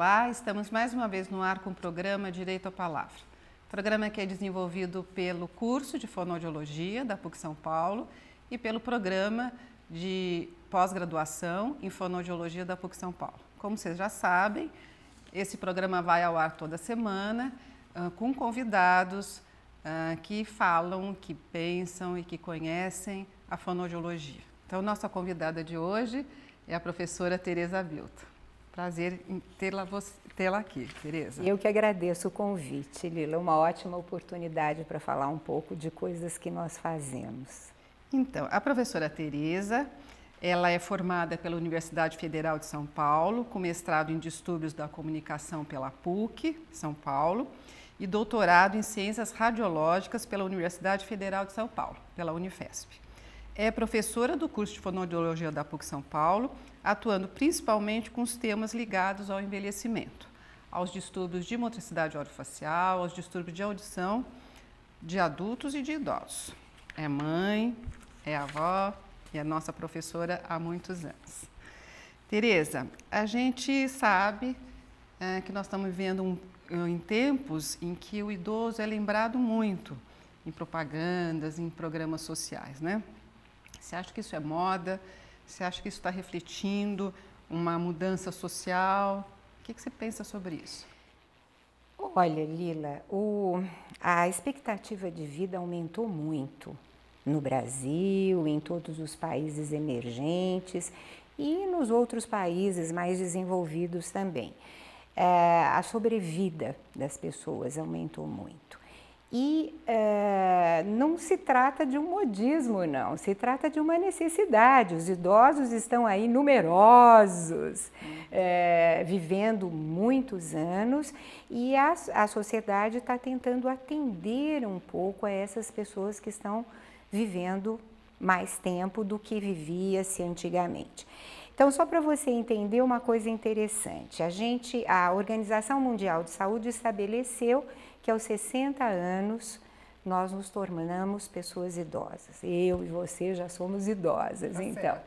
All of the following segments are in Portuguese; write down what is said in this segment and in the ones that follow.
Olá, estamos mais uma vez no ar com o programa Direito à Palavra. Programa que é desenvolvido pelo curso de Fonoaudiologia da PUC São Paulo e pelo programa de pós-graduação em Fonoaudiologia da PUC São Paulo. Como vocês já sabem, esse programa vai ao ar toda semana com convidados que falam, que pensam e que conhecem a fonoaudiologia. Então, nossa convidada de hoje é a professora Tereza Abilton. Prazer em tê-la aqui, Tereza. Eu que agradeço o convite, Lila. Uma ótima oportunidade para falar um pouco de coisas que nós fazemos. Então, a professora Tereza, ela é formada pela Universidade Federal de São Paulo, com mestrado em Distúrbios da Comunicação pela PUC, São Paulo, e doutorado em Ciências Radiológicas pela Universidade Federal de São Paulo, pela Unifesp. É professora do curso de Fonoaudiologia da PUC São Paulo, atuando principalmente com os temas ligados ao envelhecimento, aos distúrbios de motricidade orofacial, aos distúrbios de audição de adultos e de idosos. É mãe, é avó e é nossa professora há muitos anos. Tereza, a gente sabe que nós estamos vivendo em tempos em que o idoso é lembrado muito em propagandas, em programas sociais, né? Você acha que isso é moda? Você acha que isso está refletindo uma mudança social? O que você pensa sobre isso? Olha, Lila, a expectativa de vida aumentou muito no Brasil, em todos os países emergentes e nos outros países mais desenvolvidos também. A sobrevida das pessoas aumentou muito. E não se trata de um modismo, não, se trata de uma necessidade. Os idosos estão aí numerosos, vivendo muitos anos e a sociedade está tentando atender um pouco a essas pessoas que estão vivendo mais tempo do que vivia-se antigamente. Então, só para você entender uma coisa interessante, a Organização Mundial de Saúde estabeleceu que aos 60 anos nós nos tornamos pessoas idosas. Eu e você já somos idosas, tá então. Certo.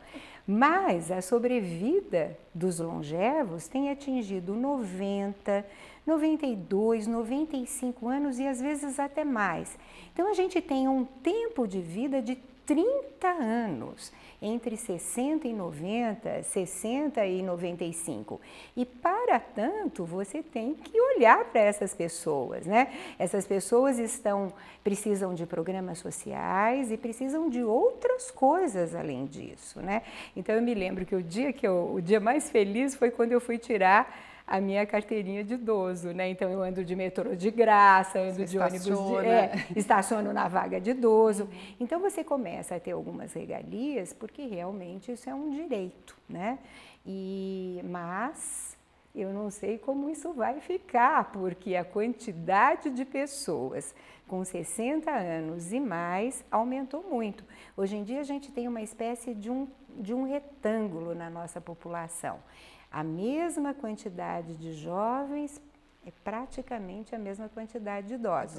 Mas a sobrevida dos longevos tem atingido 90, 92, 95 anos e às vezes até mais. Então, a gente tem um tempo de vida de 30 anos, entre 60 e 90, 60 e 95. E para tanto, você tem que olhar para essas pessoas, né? Essas pessoas precisam de programas sociais e precisam de outras coisas além disso, né? Então eu me lembro que o dia mais feliz foi quando eu fui tirar a minha carteirinha de idoso, né? Então eu ando de metrô de graça, ando de ônibus, estaciono na vaga de idoso. Então você começa a ter algumas regalias, porque realmente isso é um direito, né? Mas eu não sei como isso vai ficar, porque a quantidade de pessoas com 60 anos e mais aumentou muito. Hoje em dia a gente tem uma espécie de um retângulo na nossa população. A mesma quantidade de jovens é praticamente a mesma quantidade de idosos.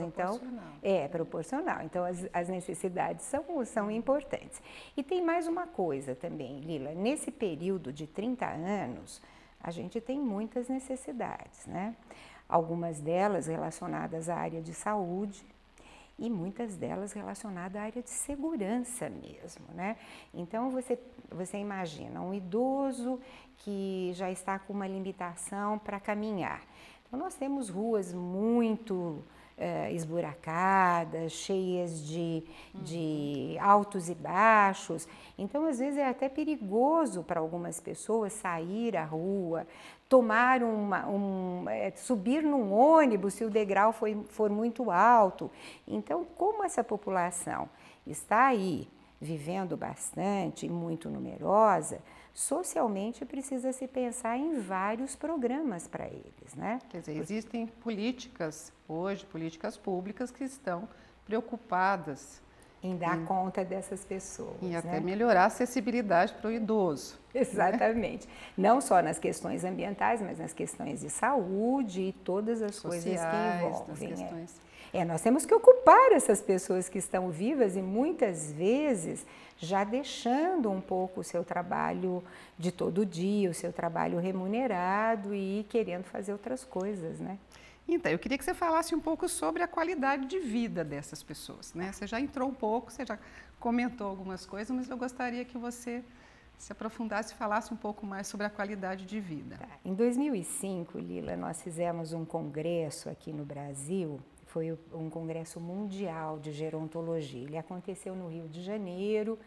É proporcional. Então, as necessidades são importantes. E tem mais uma coisa também, Lila. Nesse período de 30 anos, a gente tem muitas necessidades, né? Algumas delas relacionadas à área de saúde e muitas delas relacionadas à área de segurança mesmo, né? Então, você imagina um idoso que já está com uma limitação para caminhar. Então, nós temos ruas muito esburacadas, cheias de altos e baixos. Então, às vezes, é até perigoso para algumas pessoas sair à rua, subir num ônibus se o degrau for muito alto. Então, como essa população está aí vivendo bastante e muito numerosa, socialmente precisa se pensar em vários programas para eles, né? Quer dizer, existem políticas hoje, políticas públicas que estão preocupadas em dar conta dessas pessoas. E até melhorar a acessibilidade para o idoso. Exatamente. Né? Não só nas questões ambientais, mas nas questões de saúde e todas as sociais, coisas que envolvem. Nós temos que ocupar essas pessoas que estão vivas e muitas vezes já deixando um pouco o seu trabalho de todo dia, o seu trabalho remunerado e querendo fazer outras coisas, né? Então, eu queria que você falasse um pouco sobre a qualidade de vida dessas pessoas, né? Você já entrou um pouco, você já comentou algumas coisas, mas eu gostaria que você se aprofundasse e falasse um pouco mais sobre a qualidade de vida. Tá. Em 2005, Lila, nós fizemos um congresso aqui no Brasil, foi um congresso mundial de gerontologia. Ele aconteceu no Rio de Janeiro,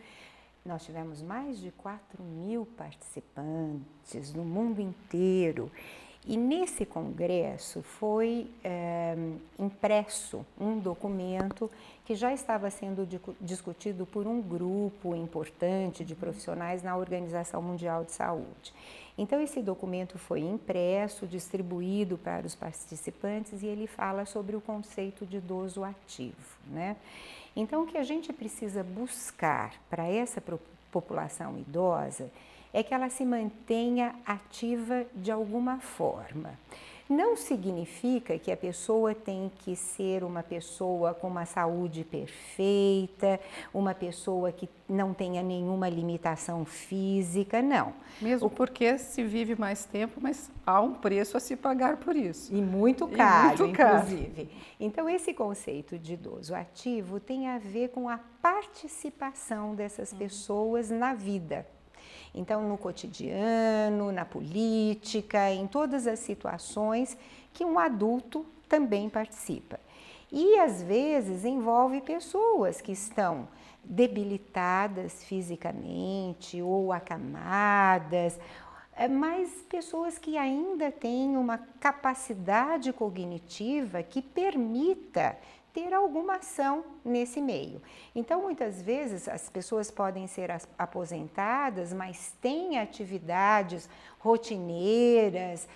nós tivemos mais de 4.000 participantes no mundo inteiro. E nesse congresso foi impresso um documento que já estava sendo discutido por um grupo importante de profissionais na Organização Mundial de Saúde. Então, esse documento foi impresso, distribuído para os participantes e ele fala sobre o conceito de idoso ativo, né? Então, o que a gente precisa buscar para essa população idosa é que ela se mantenha ativa de alguma forma. Não significa que a pessoa tem que ser uma pessoa com uma saúde perfeita, uma pessoa que não tenha nenhuma limitação física, não. Mesmo porque se vive mais tempo, mas há um preço a se pagar por isso. E muito caro, inclusive. Caro. Então, esse conceito de idoso ativo tem a ver com a participação dessas pessoas na vida. Então, no cotidiano, na política, em todas as situações que um adulto também participa. E, às vezes, envolve pessoas que estão debilitadas fisicamente ou acamadas, mas pessoas que ainda têm uma capacidade cognitiva que permita ter alguma ação nesse meio. Então, muitas vezes, as pessoas podem ser aposentadas, mas têm atividades rotineiras,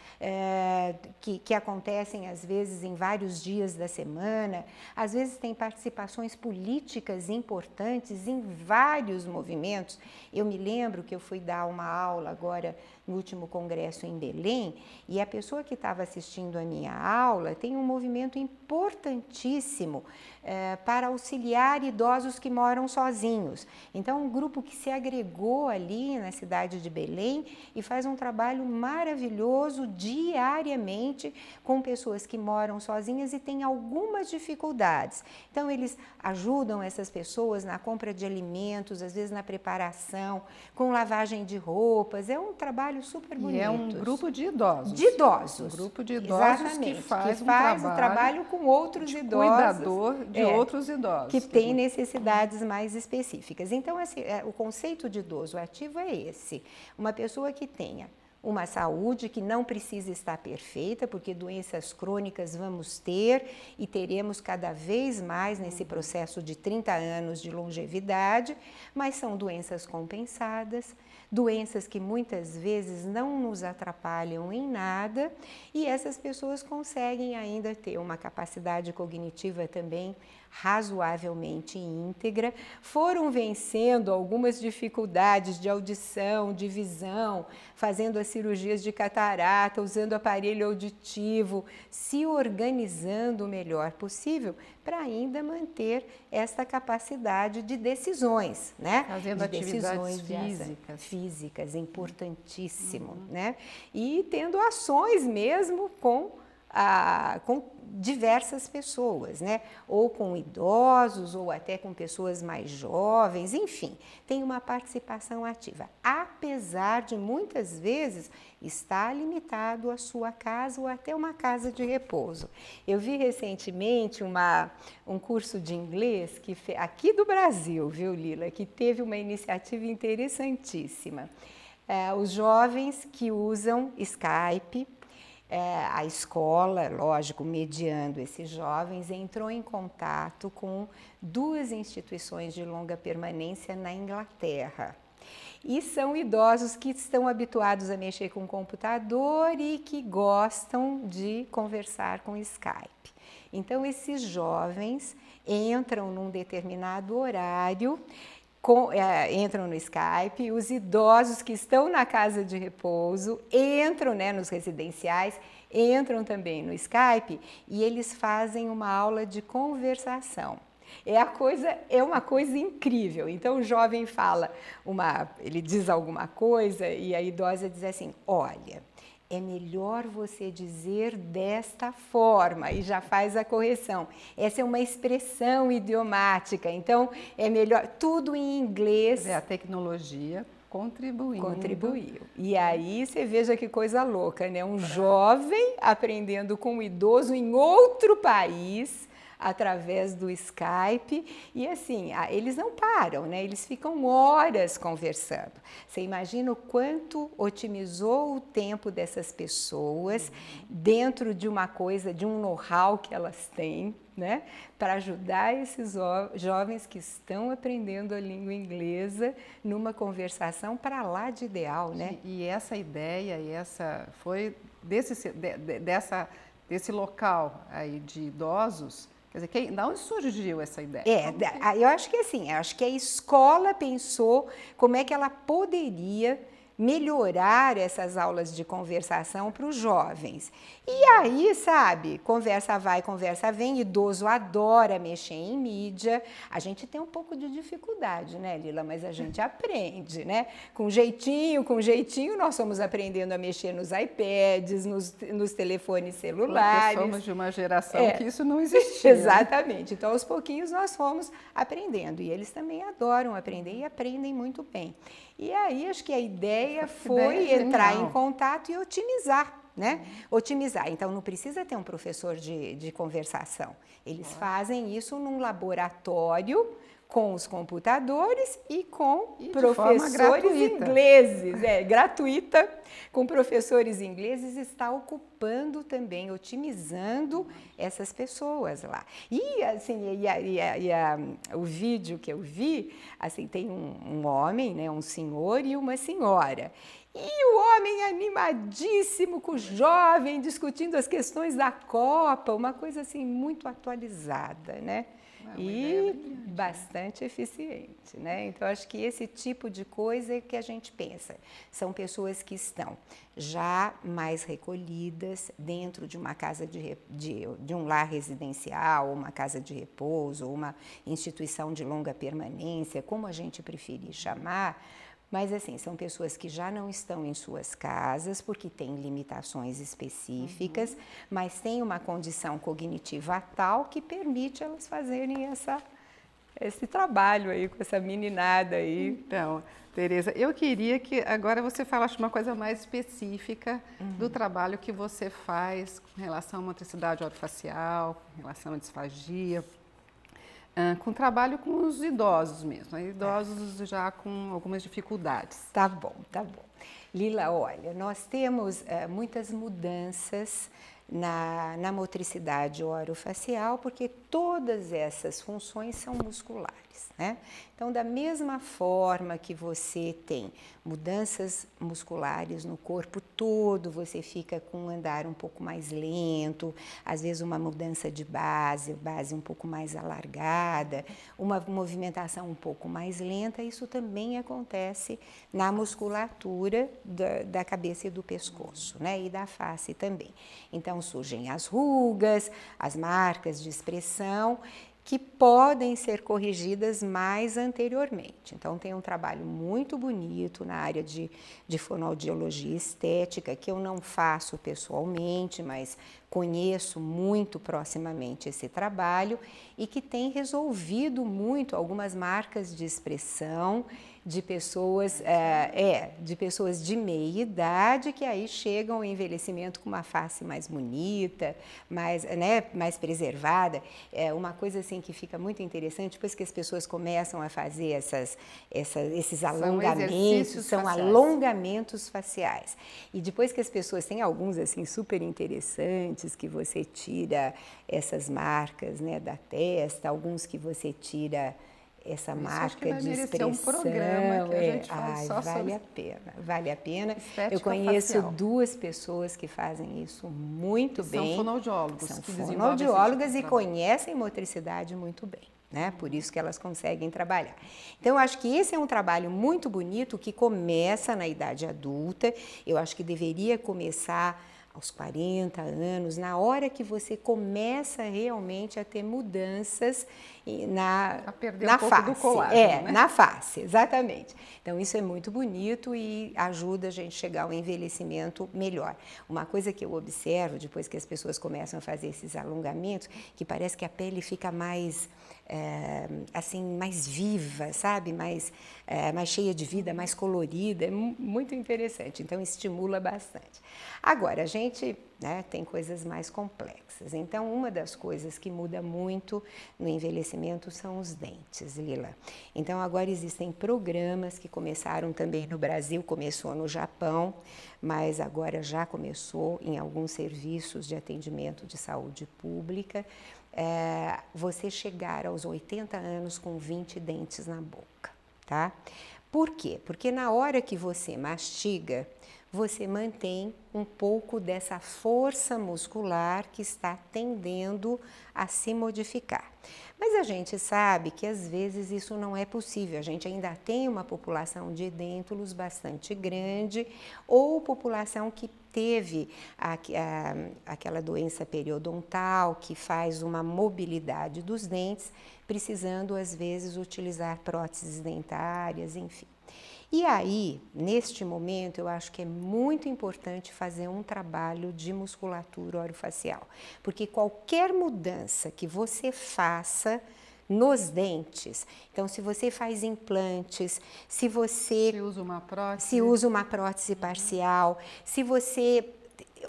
que acontecem, às vezes, em vários dias da semana, às vezes têm participações políticas importantes em vários movimentos. Eu me lembro que eu fui dar uma aula agora no último congresso em Belém, e a pessoa que estava assistindo a minha aula tem um movimento importantíssimo para auxiliar idosos que moram sozinhos. Então, um grupo que se agregou ali na cidade de Belém e faz um trabalho maravilhoso diariamente com pessoas que moram sozinhas e têm algumas dificuldades. Então, eles ajudam essas pessoas na compra de alimentos, às vezes na preparação, com lavagem de roupas. É um trabalho super bonito. E é um grupo de idosos. De idosos. Um grupo de idosos. Exatamente, que faz o trabalho com outros idosos. Cuidador de outros idosos. Que tem necessidades mais específicas. Então, o conceito de idoso ativo é esse. Uma pessoa que tenha uma saúde que não precisa estar perfeita, porque doenças crônicas vamos ter e teremos cada vez mais nesse processo de 30 anos de longevidade, mas são doenças compensadas, doenças que muitas vezes não nos atrapalham em nada e essas pessoas conseguem ainda ter uma capacidade cognitiva também razoavelmente íntegra, foram vencendo algumas dificuldades de audição, de visão, fazendo as cirurgias de catarata, usando aparelho auditivo, se organizando o melhor possível para ainda manter essa capacidade de decisões, né? Fazendo atividades físicas, importantíssimo, né? E tendo ações mesmo com diversas pessoas, né? Ou com idosos, ou até com pessoas mais jovens, enfim, tem uma participação ativa, apesar de muitas vezes estar limitado à sua casa ou até uma casa de repouso. Eu vi recentemente um curso de inglês aqui do Brasil, viu, Lila, que teve uma iniciativa interessantíssima. Os jovens que usam Skype, a escola, lógico, mediando esses jovens, entrou em contato com 2 instituições de longa permanência na Inglaterra. E são idosos que estão habituados a mexer com o computador e que gostam de conversar com Skype. Então, esses jovens entram num determinado horário entram no Skype, os idosos que estão na casa de repouso entram, né, nos residenciais, entram também no Skype e eles fazem uma aula de conversação. É uma coisa incrível. Então o jovem ele diz alguma coisa e a idosa diz assim: olha, é melhor você dizer desta forma, e já faz a correção. Essa é uma expressão idiomática, então é melhor, tudo em inglês. A tecnologia contribuiu. E aí você veja que coisa louca, né? Um jovem aprendendo com um idoso em outro país, através do Skype, e assim, eles não param, né? Eles ficam horas conversando. Você imagina o quanto otimizou o tempo dessas pessoas dentro de uma coisa, de um know-how que elas têm, né? Para ajudar esses jovens que estão aprendendo a língua inglesa numa conversação para lá de ideal, né? E essa ideia, foi desse local aí de idosos. Quer dizer, da onde surgiu essa ideia? Eu acho que assim, acho que a escola pensou como é que ela poderia melhorar essas aulas de conversação para os jovens. E aí, sabe, conversa vai, conversa vem, idoso adora mexer em mídia. A gente tem um pouco de dificuldade, né, Lila? Mas a gente aprende, né? Com jeitinho, nós somos aprendendo a mexer nos iPads, nos telefones celulares. Porque somos de uma geração que isso não existia. Exatamente. Então, aos pouquinhos, nós fomos aprendendo. E eles também adoram aprender e aprendem muito bem. E aí, acho que a ideia foi entrar em contato e otimizar, né? Otimizar. Então, não precisa ter um professor de conversação. Eles fazem isso num laboratório com os computadores e com professores ingleses. Gratuita, com professores ingleses, está ocupando também, otimizando essas pessoas lá. E assim, o vídeo que eu vi, assim, tem um homem, né, um senhor e uma senhora. E o homem animadíssimo com o jovem, discutindo as questões da Copa, uma coisa assim muito atualizada, né? E bastante eficiente, né? Então, acho que esse tipo de coisa é que a gente pensa. São pessoas que estão já mais recolhidas dentro de uma casa de um lar residencial, uma casa de repouso, uma instituição de longa permanência, como a gente preferir chamar. Mas, assim, são pessoas que já não estão em suas casas porque têm limitações específicas, mas têm uma condição cognitiva tal que permite elas fazerem esse trabalho aí com essa meninada aí. Então, Tereza, eu queria que agora você falasse uma coisa mais específica do trabalho que você faz com relação à motricidade orofacial, com relação à disfagia. Com trabalho com os idosos mesmo, idosos já com algumas dificuldades. Tá bom. Lila, olha, nós temos muitas mudanças na motricidade orofacial, porque todas essas funções são musculares, né? Então, da mesma forma que você tem mudanças musculares no corpo todo, você fica com um andar um pouco mais lento, às vezes uma mudança de base um pouco mais alargada, uma movimentação um pouco mais lenta, isso também acontece na musculatura da cabeça e do pescoço, né? E da face também. Então, surgem as rugas, as marcas de expressão, que podem ser corrigidas mais anteriormente. Então, tem um trabalho muito bonito na área de fonoaudiologia estética, que eu não faço pessoalmente, mas conheço muito proximamente esse trabalho e que tem resolvido muito algumas marcas de expressão de pessoas, de meia idade que aí chegam ao envelhecimento com uma face mais bonita, mais preservada. É uma coisa assim que fica muito interessante, depois que as pessoas começam a fazer esses alongamentos, são alongamentos faciais. E depois que as pessoas têm alguns assim super interessantes, que você tira essas marcas, né, da testa, alguns que você tira essa marca de expressão. Um programa que a gente faz só vale a pena. Eu conheço duas pessoas que fazem isso muito bem. São fonoaudiólogos. São fonoaudiólogas e conhecem motricidade muito bem. né? Por isso que elas conseguem trabalhar. Então, eu acho que esse é um trabalho muito bonito que começa na idade adulta. Eu acho que deveria começar aos 40 anos, na hora que você começa realmente a ter mudanças A perder na um pouco face. do colágeno, né? Na face, exatamente. Então, isso é muito bonito e ajuda a gente a chegar ao envelhecimento melhor. Uma coisa que eu observo, depois que as pessoas começam a fazer esses alongamentos, que parece que a pele fica mais, assim, mais viva, sabe? Mais cheia de vida, mais colorida, é muito interessante, então estimula bastante. Agora, a gente, né, tem coisas mais complexas, então uma das coisas que muda muito no envelhecimento são os dentes, Lila. Então agora existem programas que começaram também no Brasil, começou no Japão, mas agora já começou em alguns serviços de atendimento de saúde pública, você chegar aos 80 anos com 20 dentes na boca, tá? Por quê? Porque na hora que você mastiga, você mantém um pouco dessa força muscular que está tendendo a se modificar. Mas a gente sabe que às vezes isso não é possível, a gente ainda tem uma população de edêntulos bastante grande ou população que teve aquela doença periodontal que faz uma mobilidade dos dentes, precisando às vezes utilizar próteses dentárias, enfim. E aí, neste momento, eu acho que é muito importante fazer um trabalho de musculatura orofacial, porque qualquer mudança que você faça nos dentes, então se você faz implantes, se usa uma prótese, se usa uma prótese parcial, se você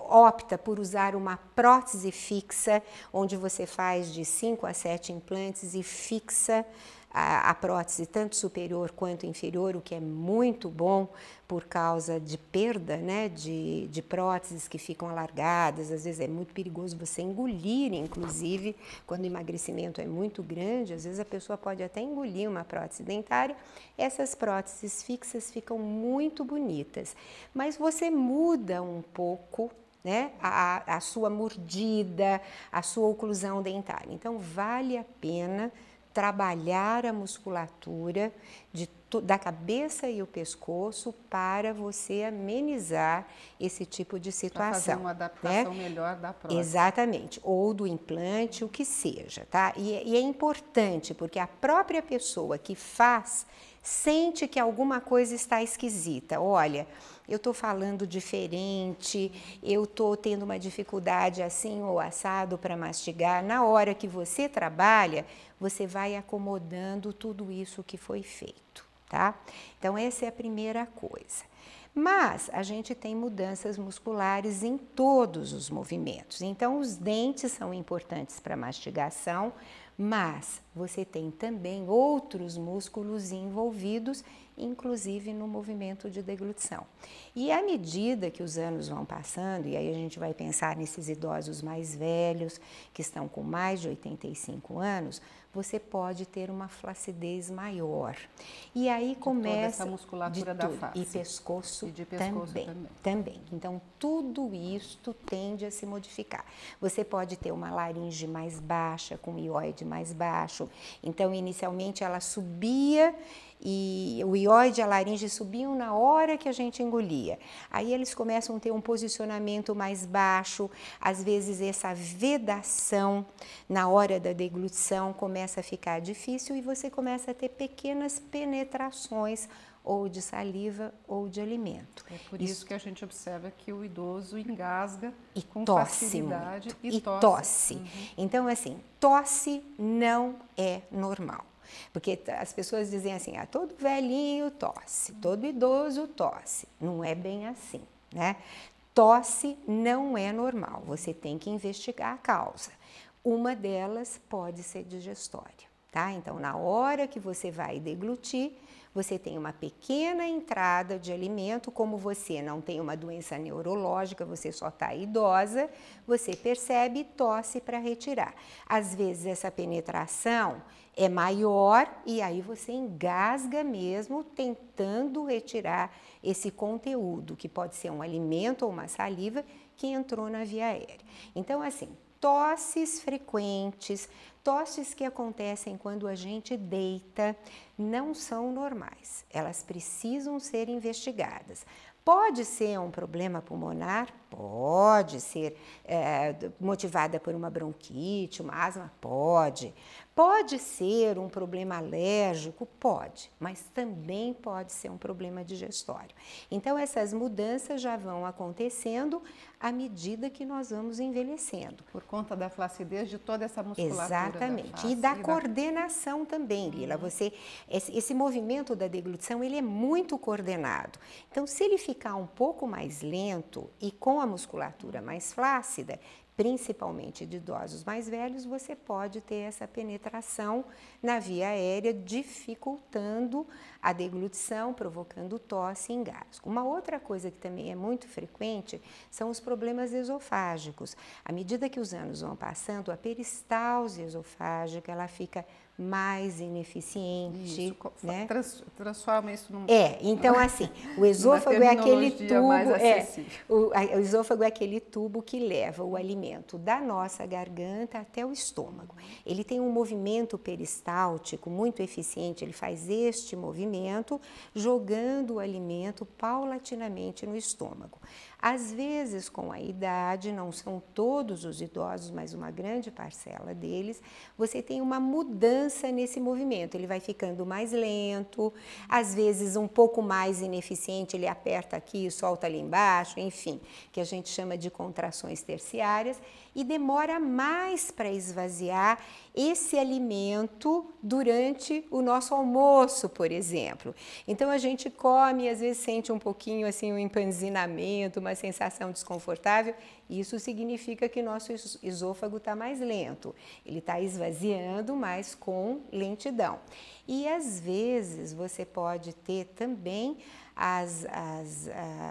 opta por usar uma prótese fixa, onde você faz de 5 a 7 implantes e fixa a prótese tanto superior quanto inferior, o que é muito bom por causa de perda, né, de próteses que ficam alargadas. Às vezes é muito perigoso você engolir, inclusive, quando o emagrecimento é muito grande, às vezes a pessoa pode até engolir uma prótese dentária. Essas próteses fixas ficam muito bonitas, mas você muda um pouco, né, a sua mordida, a sua oclusão dentária. Então, vale a pena trabalhar a musculatura da cabeça e o pescoço para você amenizar esse tipo de situação. Para fazer uma adaptação, né, melhor da prótese. Exatamente, ou do implante, o que seja, tá? E é importante, porque a própria pessoa que faz sente que alguma coisa está esquisita. Olha, eu estou falando diferente, eu estou tendo uma dificuldade assim ou assado para mastigar. Na hora que você trabalha, você vai acomodando tudo isso que foi feito, tá? Então, essa é a primeira coisa. Mas a gente tem mudanças musculares em todos os movimentos. Então, os dentes são importantes para a mastigação, mas você tem também outros músculos envolvidos, inclusive no movimento de deglutição. E à medida que os anos vão passando, e aí a gente vai pensar nesses idosos mais velhos, que estão com mais de 85 anos, você pode ter uma flacidez maior. E aí começa toda essa musculatura da face. E pescoço, e de pescoço também. Então, tudo isto tende a se modificar. Você pode ter uma laringe mais baixa, com o ióide mais baixo. Então, inicialmente ela subia e o ióide e a laringe subiam na hora que a gente engolia. Aí eles começam a ter um posicionamento mais baixo, às vezes essa vedação na hora da deglutição começa a ficar difícil e você começa a ter pequenas penetrações ou de saliva ou de alimento. É por isso que a gente observa que o idoso engasga e com tosse facilidade muito, e tosse. Uhum. Então, assim, tosse não é normal. Porque as pessoas dizem assim, todo velhinho tosse, todo idoso tosse. Não é bem assim, né? Tosse não é normal, você tem que investigar a causa. Uma delas pode ser digestória, tá? Então, na hora que você vai deglutir, você tem uma pequena entrada de alimento, como você não tem uma doença neurológica, você só está idosa, você percebe e tosse para retirar. Às vezes essa penetração é maior e aí você engasga mesmo tentando retirar esse conteúdo, que pode ser um alimento ou uma saliva que entrou na via aérea. Então, assim, Tosses frequentes, tosses que acontecem quando a gente deita, não são normais. Elas precisam ser investigadas. Pode ser um problema pulmonar? Pode ser motivada por uma bronquite, uma asma? Pode. Pode ser um problema alérgico? Pode, mas também pode ser um problema digestório. Então, essas mudanças já vão acontecendo à medida que nós vamos envelhecendo. Por conta da flacidez de toda essa musculatura. Exatamente. Da face, e da coordenação também, Lila. Esse movimento da deglutição, ele é muito coordenado. Então, se ele ficar um pouco mais lento e com a musculatura mais flácida, principalmente de idosos mais velhos, você pode ter essa penetração na via aérea, dificultando a deglutição, provocando tosse e engasgo. Uma outra coisa que também é muito frequente são os problemas esofágicos. À medida que os anos vão passando, a peristalse esofágica, ela fica mais ineficiente, isso, né? Transforma isso num... Então assim, o esôfago é aquele tubo, o esôfago é aquele tubo que leva o alimento da nossa garganta até o estômago. Ele tem um movimento peristáltico muito eficiente, ele faz este movimento jogando o alimento paulatinamente no estômago. Às vezes, com a idade, não são todos os idosos, mas uma grande parcela deles, você tem uma mudança nesse movimento. Ele vai ficando mais lento, às vezes um pouco mais ineficiente, ele aperta aqui e solta ali embaixo, enfim, que a gente chama de contrações terciárias, e demora mais para esvaziar esse alimento durante o nosso almoço, por exemplo. Então, a gente come e às vezes sente um pouquinho assim um empanzinamento, uma sensação desconfortável. Isso significa que nosso esôfago está mais lento. Ele está esvaziando, mas com lentidão. E às vezes você pode ter também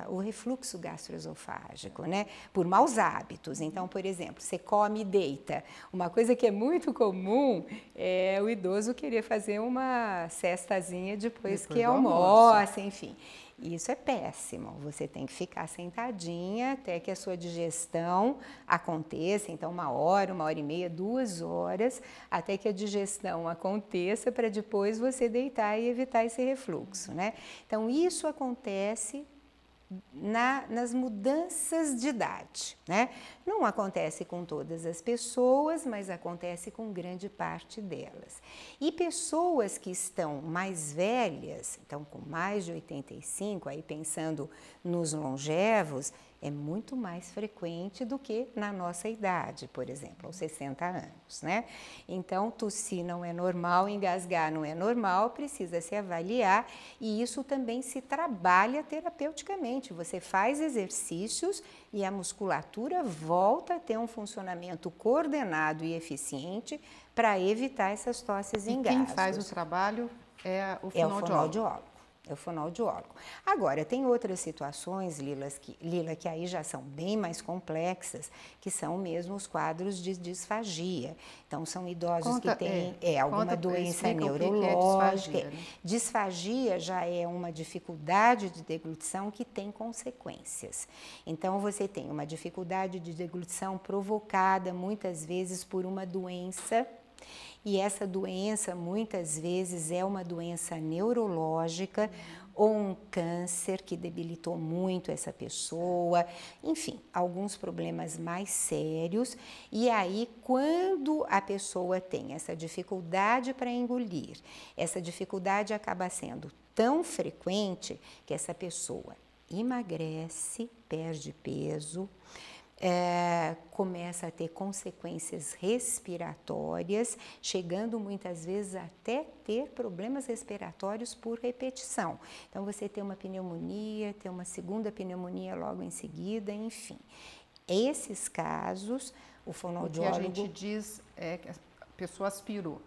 o refluxo gastroesofágico, né? Por maus hábitos. Então, por exemplo, você come e deita. Uma coisa que é muito comum é o idoso querer fazer uma cestazinha depois que almoça, enfim. Isso é péssimo, você tem que ficar sentadinha até que a sua digestão aconteça, então 1 hora, 1h30, 2 horas, até que a digestão aconteça para depois você deitar e evitar esse refluxo, né? Então isso acontece nas mudanças de idade, né? Não acontece com todas as pessoas, mas acontece com grande parte delas. E pessoas que estão mais velhas, então com mais de 85, aí pensando nos longevos, é muito mais frequente do que na nossa idade, por exemplo, aos 60 anos, né? Então, tossir não é normal, engasgar não é normal, precisa se avaliar e isso também se trabalha terapeuticamente. Você faz exercícios e a musculatura volta a ter um funcionamento coordenado e eficiente para evitar essas tosses e engasgos. Quem faz o trabalho é o fonoaudiólogo. É o fonoaudiólogo. Agora, tem outras situações, Lila, que aí já são bem mais complexas, que são mesmo os quadros de disfagia. Então, são idosos que têm alguma doença neurológica. Disfagia, né? Disfagia já é uma dificuldade de deglutição que tem consequências. Então, você tem uma dificuldade de deglutição provocada muitas vezes por uma doença. E essa doença, muitas vezes, é uma doença neurológica ou um câncer que debilitou muito essa pessoa, enfim, alguns problemas mais sérios. E aí, quando a pessoa tem essa dificuldade para engolir, essa dificuldade acaba sendo tão frequente que essa pessoa emagrece, perde peso, começa a ter consequências respiratórias, chegando muitas vezes até ter problemas respiratórios por repetição. Então, você tem uma pneumonia, tem uma segunda pneumonia logo em seguida, enfim. Esses casos, o fonoaudiólogo... O que a gente diz é que a pessoa aspirou.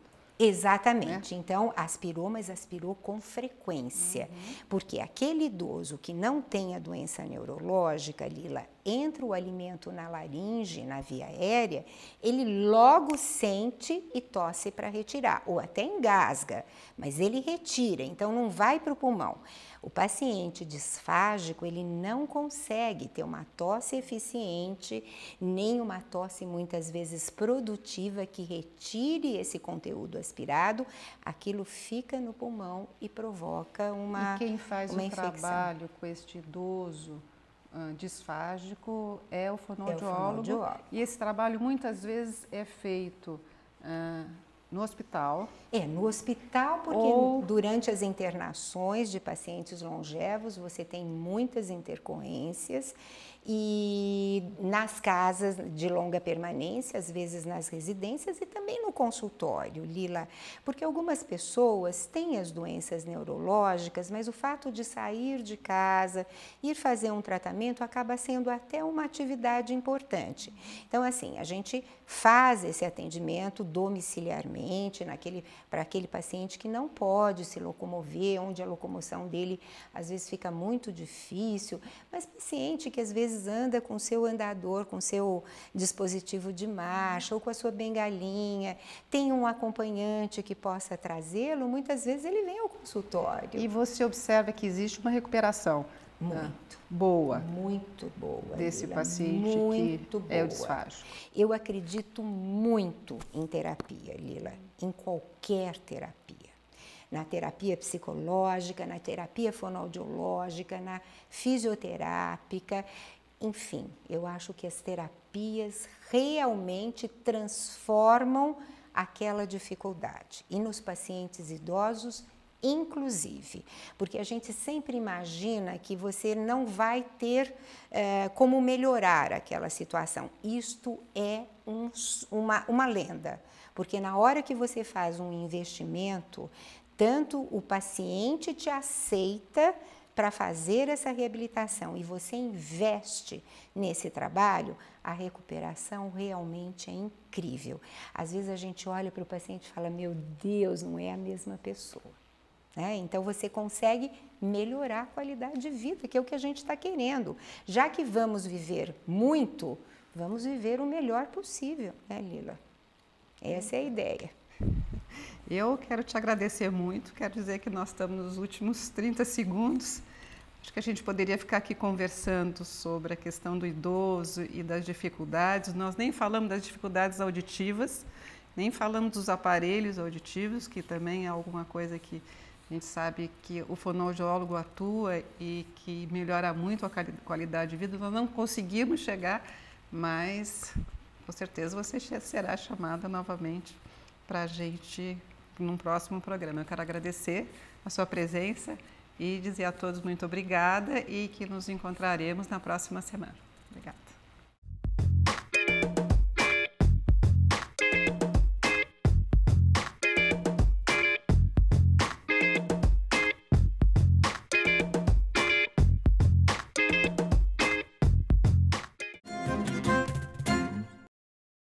Exatamente, né? Então aspirou, mas aspirou com frequência, porque aquele idoso que não tem a doença neurológica, Lila, entra o alimento na laringe, na via aérea, ele logo sente e tosse para retirar, ou até engasga, mas ele retira, então não vai para o pulmão. O paciente disfágico, ele não consegue ter uma tosse eficiente, nem uma tosse muitas vezes produtiva que retire esse conteúdo aspirado, aquilo fica no pulmão e provoca uma infecção. E quem faz o trabalho com este idoso disfágico é o fonoaudiólogo. E esse trabalho muitas vezes é feito no hospital. No hospital, porque durante as internações de pacientes longevos você tem muitas intercorrências, e nas casas de longa permanência, às vezes nas residências e também no consultório, Lila, porque algumas pessoas têm as doenças neurológicas, mas o fato de sair de casa, ir fazer um tratamento, acaba sendo até uma atividade importante. Então, assim, a gente faz esse atendimento domiciliarmente para aquele paciente que não pode se locomover, onde a locomoção dele às vezes fica muito difícil, mas paciente que às vezes anda com o seu andador, com o seu dispositivo de marcha ou com a sua bengalinha, tem um acompanhante que possa trazê-lo, muitas vezes ele vem ao consultório. E você observa que existe uma recuperação boa. Muito boa. Desse Lila, paciente muito que boa. é o disfágico. Eu acredito muito em terapia, Lila, em qualquer terapia. Na terapia psicológica, na terapia fonoaudiológica, na fisioterápica, enfim, eu acho que as terapias realmente transformam aquela dificuldade. E nos pacientes idosos, inclusive, porque a gente sempre imagina que você não vai ter como melhorar aquela situação. Isto é uma lenda, porque na hora que você faz um investimento, tanto o paciente te aceita para fazer essa reabilitação e você investe nesse trabalho, a recuperação realmente é incrível. Às vezes a gente olha para o paciente e fala, meu Deus, não é a mesma pessoa. Então você consegue melhorar a qualidade de vida, que é o que a gente está querendo. Já que vamos viver muito, vamos viver o melhor possível, né, Lila? Essa é a ideia. Eu quero te agradecer muito, quero dizer que nós estamos nos últimos 30 segundos. Acho que a gente poderia ficar aqui conversando sobre a questão do idoso e das dificuldades. Nós nem falamos das dificuldades auditivas, nem falamos dos aparelhos auditivos, que também é alguma coisa que a gente sabe que o fonoaudiólogo atua e que melhora muito a qualidade de vida. Nós não conseguimos chegar, mas com certeza você será chamada novamente para a gente num próximo programa. Eu quero agradecer a sua presença e dizer a todos muito obrigada e que nos encontraremos na próxima semana. Obrigada.